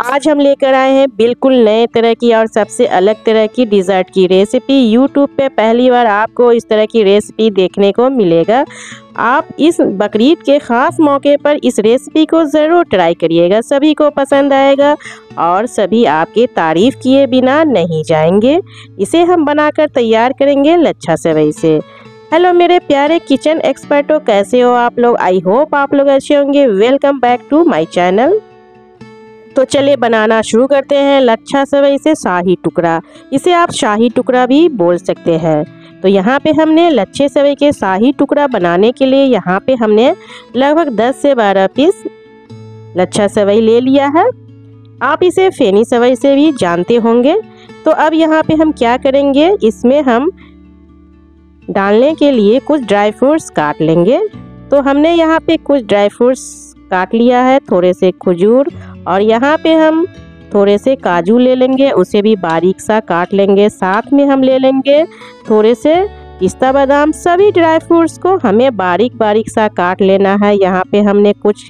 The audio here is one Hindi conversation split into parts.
आज हम लेकर आए हैं बिल्कुल नए तरह की और सबसे अलग तरह की डिज़र्ट की रेसिपी। यूट्यूब पे पहली बार आपको इस तरह की रेसिपी देखने को मिलेगा। आप इस बकरीद के ख़ास मौके पर इस रेसिपी को ज़रूर ट्राई करिएगा, सभी को पसंद आएगा और सभी आपके तारीफ़ किए बिना नहीं जाएंगे। इसे हम बनाकर तैयार करेंगे लच्छा सेवई से। हेलो मेरे प्यारे किचन एक्सपर्टों, कैसे हो आप लोग? आई होप आप लोग अच्छे होंगे। Welcome back to my channel. तो चलिए बनाना शुरू करते हैं लच्छा सेवई से शाही टुकड़ा। इसे आप शाही टुकड़ा भी बोल सकते हैं। तो यहाँ पे हमने लच्छे सेवई के शाही टुकड़ा बनाने के लिए यहाँ पे हमने लगभग 10 से 12 पीस लच्छा सेवई ले लिया है। आप इसे फेनी सेवई से भी जानते होंगे। तो अब यहाँ पे हम क्या करेंगे, इसमें हम डालने के लिए कुछ ड्राई फ्रूट्स काट लेंगे। तो हमने यहाँ पे कुछ ड्राई फ्रूट्स काट लिया है, थोड़े से खजूर, और यहाँ पे हम थोड़े से काजू ले लेंगे, उसे भी बारीक सा काट लेंगे। साथ में हम ले लेंगे थोड़े से पिस्ता बादाम। सभी ड्राई फ्रूट्स को हमें बारीक बारीक सा काट लेना है। यहाँ पे हमने कुछ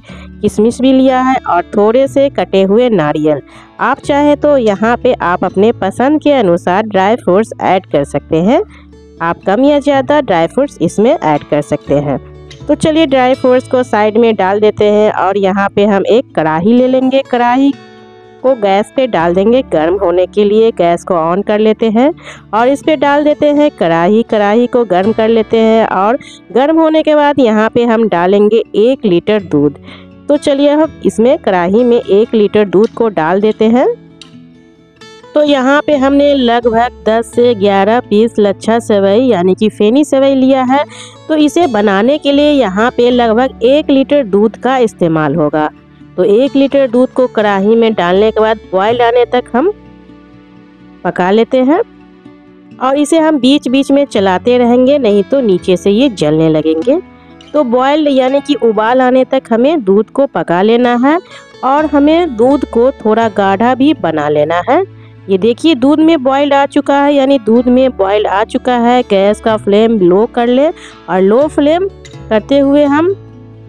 किशमिश भी लिया है और थोड़े से कटे हुए नारियल। आप चाहे तो यहाँ पे आप अपने पसंद के अनुसार ड्राई फ्रूट्स ऐड कर सकते हैं। आप कम या ज़्यादा ड्राई फ्रूट्स इसमें ऐड कर सकते हैं। तो चलिए ड्राई फ्रूट्स को साइड में डाल देते हैं और यहाँ पे हम एक कढ़ाई ले लेंगे। कढ़ाई को गैस पे डाल देंगे गर्म होने के लिए। गैस को ऑन कर लेते हैं और इस पे डाल देते हैं कढ़ाई को गर्म कर लेते हैं। और गर्म होने के बाद यहाँ पे हम डालेंगे 1 लीटर दूध। तो चलिए हम इसमें कढ़ाई में 1 लीटर दूध को डाल देते हैं। तो यहाँ पे हमने लगभग 10 से 11 पीस लच्छा सेवई यानी कि फेनी सेवई लिया है। तो इसे बनाने के लिए यहाँ पे लगभग 1 लीटर दूध का इस्तेमाल होगा। तो 1 लीटर दूध को कढ़ाई में डालने के बाद बॉयल आने तक हम पका लेते हैं और इसे हम बीच बीच में चलाते रहेंगे, नहीं तो नीचे से ये जलने लगेंगे। तो बॉयल यानी कि उबाल आने तक हमें दूध को पका लेना है और हमें दूध को थोड़ा गाढ़ा भी बना लेना है। ये देखिए दूध में बॉयल आ चुका है, यानी दूध में बॉयल आ चुका है। गैस का फ्लेम लो कर ले और लो फ्लेम करते हुए हम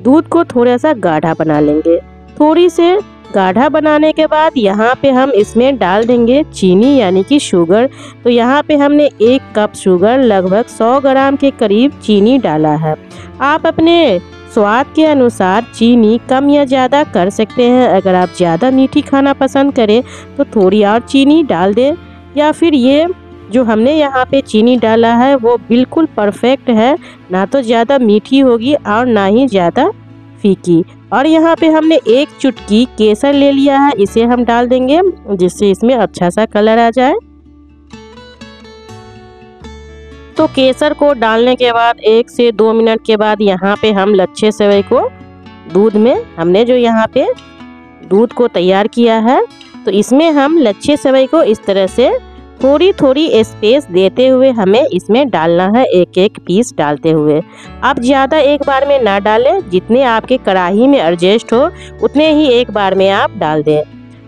दूध को थोड़ा सा गाढ़ा बना लेंगे। थोड़ी से गाढ़ा बनाने के बाद यहाँ पे हम इसमें डाल देंगे चीनी यानी कि शुगर। तो यहाँ पे हमने 1 कप शुगर, लगभग 100 ग्राम के करीब चीनी डाला है। आप अपने स्वाद के अनुसार चीनी कम या ज़्यादा कर सकते हैं। अगर आप ज़्यादा मीठी खाना पसंद करें तो थोड़ी और चीनी डाल दें, या फिर ये जो हमने यहाँ पे चीनी डाला है वो बिल्कुल परफेक्ट है, ना तो ज़्यादा मीठी होगी और ना ही ज़्यादा फीकी। और यहाँ पे हमने 1 चुटकी केसर ले लिया है, इसे हम डाल देंगे जिससे इसमें अच्छा सा कलर आ जाए। तो केसर को डालने के बाद 1 से 2 मिनट के बाद यहाँ पे हम लच्छे सेवई को दूध में, हमने जो यहाँ पे दूध को तैयार किया है, तो इसमें हम लच्छे सेवई को इस तरह से थोड़ी थोड़ी स्पेस देते हुए हमें इसमें डालना है, एक एक पीस डालते हुए। आप ज़्यादा एक बार में ना डालें, जितने आपके कढ़ाई में एडजस्ट हो उतने ही एक बार में आप डाल दें।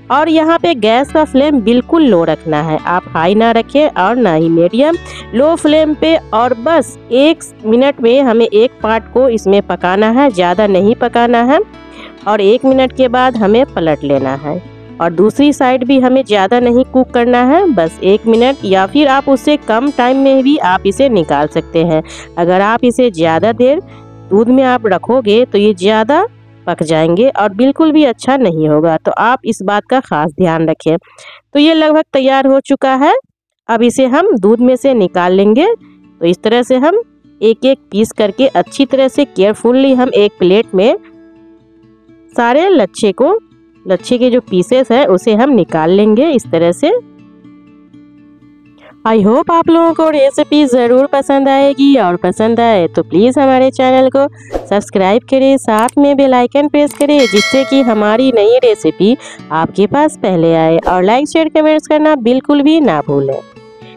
और यहाँ पे गैस का फ्लेम बिल्कुल लो रखना है, आप हाई ना रखें और ना ही मीडियम, लो फ्लेम पे। और बस 1 मिनट में हमें एक पार्ट को इसमें पकाना है, ज़्यादा नहीं पकाना है। और 1 मिनट के बाद हमें पलट लेना है और दूसरी साइड भी हमें ज़्यादा नहीं कुक करना है, बस 1 मिनट, या फिर आप उससे कम टाइम में भी आप इसे निकाल सकते हैं। अगर आप इसे ज़्यादा देर दूध में आप रखोगे तो ये ज़्यादा पक जाएंगे और बिल्कुल भी अच्छा नहीं होगा। तो आप इस बात का खास ध्यान रखें। तो ये लगभग तैयार हो चुका है। अब इसे हम दूध में से निकाल लेंगे। तो इस तरह से हम एक एक पीस करके अच्छी तरह से केयरफुली हम एक प्लेट में सारे लच्छे के जो पीसेस है उसे हम निकाल लेंगे इस तरह से। आई होप आप लोगों को रेसिपी ज़रूर पसंद आएगी, और पसंद आए तो प्लीज़ हमारे चैनल को सब्सक्राइब करें, साथ में बेल आइकन प्रेस करें जिससे कि हमारी नई रेसिपी आपके पास पहले आए। और लाइक शेयर कमेंट्स करना बिल्कुल भी ना भूलें।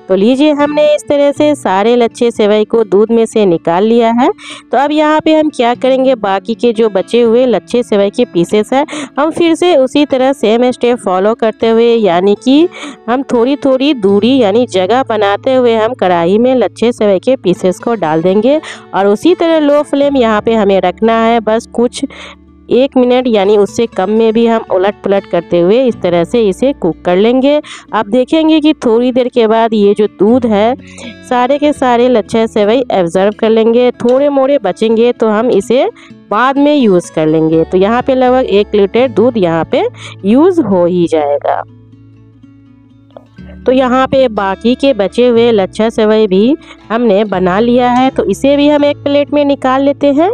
तो लीजिए हमने इस तरह से सारे लच्छे सेवई को दूध में से निकाल लिया है। तो अब यहाँ पे हम क्या करेंगे, बाकी के जो बचे हुए लच्छे सेवई के पीसेस हैं हम फिर से उसी तरह सेम स्टेप फॉलो करते हुए, यानी कि हम थोड़ी थोड़ी दूरी यानी जगह बनाते हुए हम कढ़ाई में लच्छे सेवई के पीसेस को डाल देंगे। और उसी तरह लो फ्लेम यहाँ पे हमें रखना है, बस कुछ 1 मिनट यानी उससे कम में भी हम उलट पुलट करते हुए इस तरह से इसे कुक कर लेंगे। आप देखेंगे कि थोड़ी देर के बाद ये जो दूध है सारे के सारे लच्छा सेवई एब्जॉर्ब कर लेंगे। थोड़े मोड़े बचेंगे तो हम इसे बाद में यूज़ कर लेंगे। तो यहाँ पे लगभग 1 लीटर दूध यहाँ पे यूज़ हो ही जाएगा। तो यहाँ पे बाकी के बचे हुए लच्छा सेवई भी हमने बना लिया है, तो इसे भी हम एक प्लेट में निकाल लेते हैं।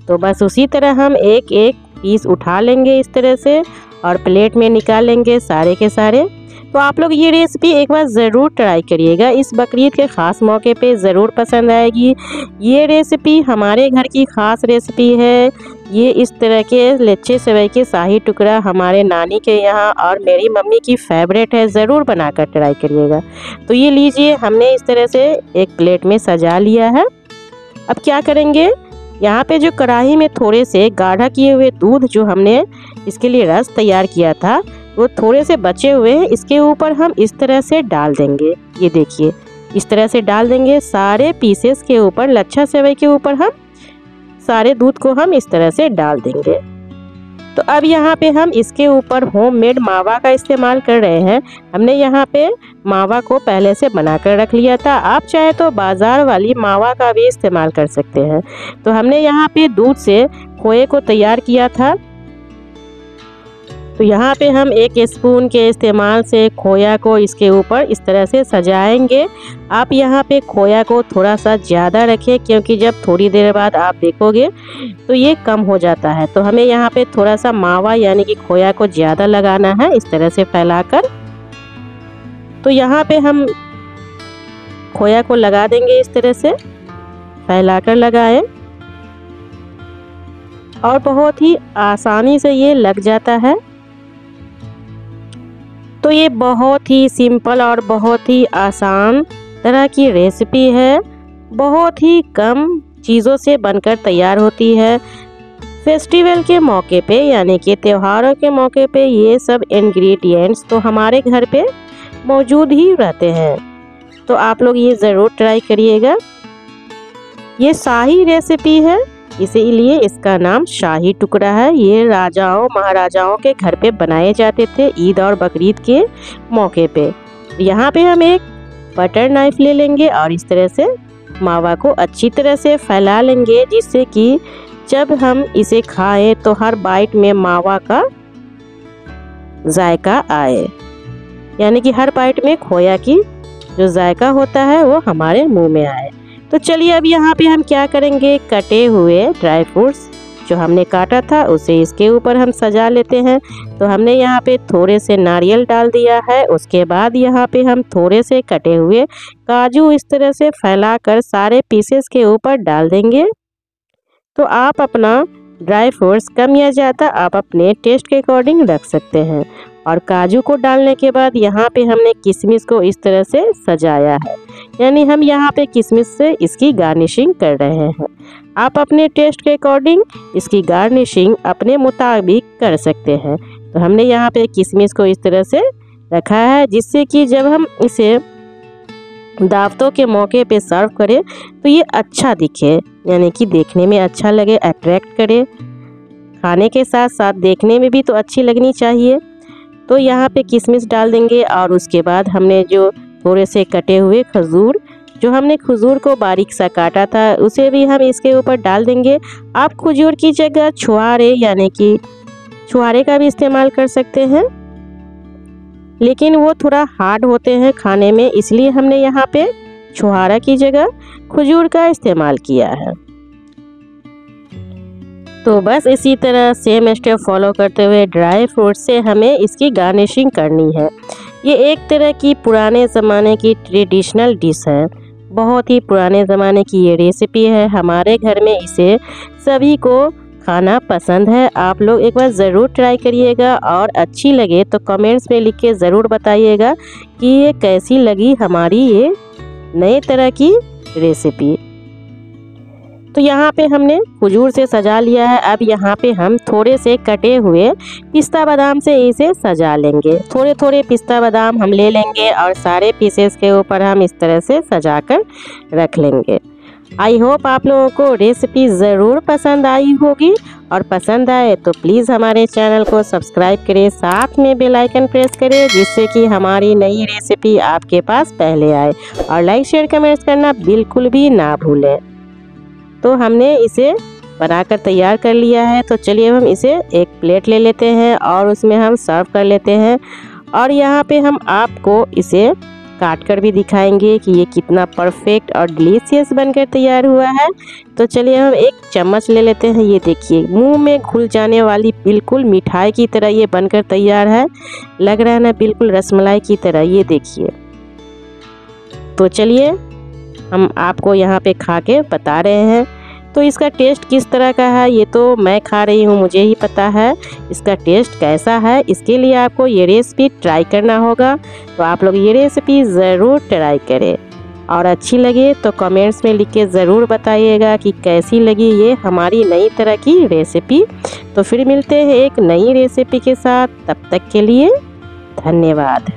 तो बस उसी तरह हम एक एक पीस उठा लेंगे इस तरह से और प्लेट में निकाल लेंगे सारे के सारे। तो आप लोग ये रेसिपी एक बार ज़रूर ट्राई करिएगा, इस बकरीद के ख़ास मौके पे ज़रूर पसंद आएगी। ये रेसिपी हमारे घर की ख़ास रेसिपी है। ये इस तरह के लच्छे सेवई के शाही टुकड़ा हमारे नानी के यहाँ और मेरी मम्मी की फेवरेट है, ज़रूर बनाकर ट्राई करिएगा। तो ये लीजिए, हमने इस तरह से एक प्लेट में सजा लिया है। अब क्या करेंगे, यहाँ पे जो कढ़ाई में थोड़े से गाढ़ा किए हुए दूध जो हमने इसके लिए रस तैयार किया था वो थोड़े से बचे हुए हैं, इसके ऊपर हम इस तरह से डाल देंगे। ये देखिए, इस तरह से डाल देंगे सारे पीसेस के ऊपर, लच्छा सेवई के ऊपर हम सारे दूध को हम इस तरह से डाल देंगे। तो अब यहाँ पे हम इसके ऊपर होममेड मावा का इस्तेमाल कर रहे हैं। हमने यहाँ पे मावा को पहले से बनाकर रख लिया था, आप चाहे तो बाज़ार वाली मावा का भी इस्तेमाल कर सकते हैं। तो हमने यहाँ पे दूध से खोए को तैयार किया था। तो यहाँ पे हम 1 स्पून के इस्तेमाल से खोया को इसके ऊपर इस तरह से सजाएंगे। आप यहाँ पे खोया को थोड़ा सा ज़्यादा रखें, क्योंकि जब थोड़ी देर बाद आप देखोगे तो ये कम हो जाता है। तो हमें यहाँ पे थोड़ा सा मावा यानी कि खोया को ज़्यादा लगाना है इस तरह से फैलाकर। तो यहाँ पे हम खोया को लगा देंगे इस तरह से फैलाकर लगाएं, और बहुत ही आसानी से ये लग जाता है। तो ये बहुत ही सिंपल और बहुत ही आसान तरह की रेसिपी है, बहुत ही कम चीज़ों से बनकर तैयार होती है। फेस्टिवल के मौके पे यानी कि त्योहारों के मौके पे ये सब इंग्रेडिएंट्स तो हमारे घर पे मौजूद ही रहते हैं। तो आप लोग ये ज़रूर ट्राई करिएगा। ये शाही रेसिपी है, इसीलिए इसका नाम शाही टुकड़ा है। ये राजाओं महाराजाओं के घर पे बनाए जाते थे ईद और बकरीद के मौके पे। यहाँ पे हम एक बटर नाइफ ले लेंगे और इस तरह से मावा को अच्छी तरह से फैला लेंगे, जिससे कि जब हम इसे खाएं तो हर बाइट में मावा का जायका आए, यानी कि हर बाइट में खोया की जो जायका होता है वो हमारे मुंह में आए। तो चलिए अब यहाँ पे हम क्या करेंगे, कटे हुए ड्राई फ्रूट्स जो हमने काटा था उसे इसके ऊपर हम सजा लेते हैं। तो हमने यहाँ पे थोड़े से नारियल डाल दिया है, उसके बाद यहाँ पे हम थोड़े से कटे हुए काजू इस तरह से फैलाकर सारे पीसेस के ऊपर डाल देंगे। तो आप अपना ड्राई फ्रूट्स कम या ज़्यादा आप अपने टेस्ट के अकॉर्डिंग रख सकते हैं। और काजू को डालने के बाद यहाँ पे हमने किशमिश को इस तरह से सजाया है, यानी हम यहाँ पे किशमिश से इसकी गार्निशिंग कर रहे हैं। आप अपने टेस्ट के अकॉर्डिंग इसकी गार्निशिंग अपने मुताबिक कर सकते हैं। तो हमने यहाँ पे किशमिश को इस तरह से रखा है, जिससे कि जब हम इसे दावतों के मौके पे सर्व करें तो ये अच्छा दिखे, यानी कि देखने में अच्छा लगे, अट्रैक्ट करे। खाने के साथ साथ देखने में भी तो अच्छी लगनी चाहिए। तो यहाँ पे किशमिश डाल देंगे और उसके बाद हमने जो थोड़े से कटे हुए खजूर, जो हमने खजूर को बारीक सा काटा था उसे भी हम इसके ऊपर डाल देंगे। आप खजूर की जगह छुहारे यानी कि छुहारे का भी इस्तेमाल कर सकते हैं, लेकिन वो थोड़ा हार्ड होते हैं खाने में, इसलिए हमने यहाँ पे छुहारा की जगह खजूर का इस्तेमाल किया है। तो बस इसी तरह सेम स्टेप फॉलो करते हुए ड्राई फ्रूट से हमें इसकी गार्निशिंग करनी है। ये एक तरह की पुराने ज़माने की ट्रेडिशनल डिश है, बहुत ही पुराने ज़माने की ये रेसिपी है। हमारे घर में इसे सभी को खाना पसंद है। आप लोग एक बार ज़रूर ट्राई करिएगा और अच्छी लगे तो कमेंट्स में लिख के ज़रूर बताइएगा कि ये कैसी लगी हमारी ये नए तरह की रेसिपी। तो यहाँ पे हमने खजूर से सजा लिया है। अब यहाँ पे हम थोड़े से कटे हुए पिस्ता बादाम से इसे सजा लेंगे। थोड़े थोड़े पिस्ता बादाम हम ले लेंगे और सारे पीसेस के ऊपर हम इस तरह से सजा कर रख लेंगे। आई होप आप लोगों को रेसिपी ज़रूर पसंद आई होगी, और पसंद आए तो प्लीज़ हमारे चैनल को सब्सक्राइब करें, साथ में बेल आइकन प्रेस करें जिससे कि हमारी नई रेसिपी आपके पास पहले आए, और लाइक शेयर कमेंट्स करना बिल्कुल भी ना भूलें। तो हमने इसे बनाकर तैयार कर लिया है, तो चलिए हम इसे एक प्लेट ले लेते हैं और उसमें हम सर्व कर लेते हैं। और यहाँ पे हम आपको इसे काट कर भी दिखाएंगे कि ये कितना परफेक्ट और डिलीशियस बनकर तैयार हुआ है। तो चलिए हम एक चम्मच ले लेते हैं। ये देखिए मुंह में घुल जाने वाली बिल्कुल मिठाई की तरह ये बनकर तैयार है, लग रहा है ना बिल्कुल रसमलाई की तरह, ये देखिए। तो चलिए हम आपको यहाँ पे खा के बता रहे हैं। तो इसका टेस्ट किस तरह का है ये तो मैं खा रही हूँ, मुझे ही पता है इसका टेस्ट कैसा है। इसके लिए आपको ये रेसिपी ट्राई करना होगा, तो आप लोग ये रेसिपी ज़रूर ट्राई करें, और अच्छी लगे तो कमेंट्स में लिख के ज़रूर बताइएगा कि कैसी लगी ये हमारी नई तरह की रेसिपी। तो फिर मिलते हैं एक नई रेसिपी के साथ, तब तक के लिए धन्यवाद।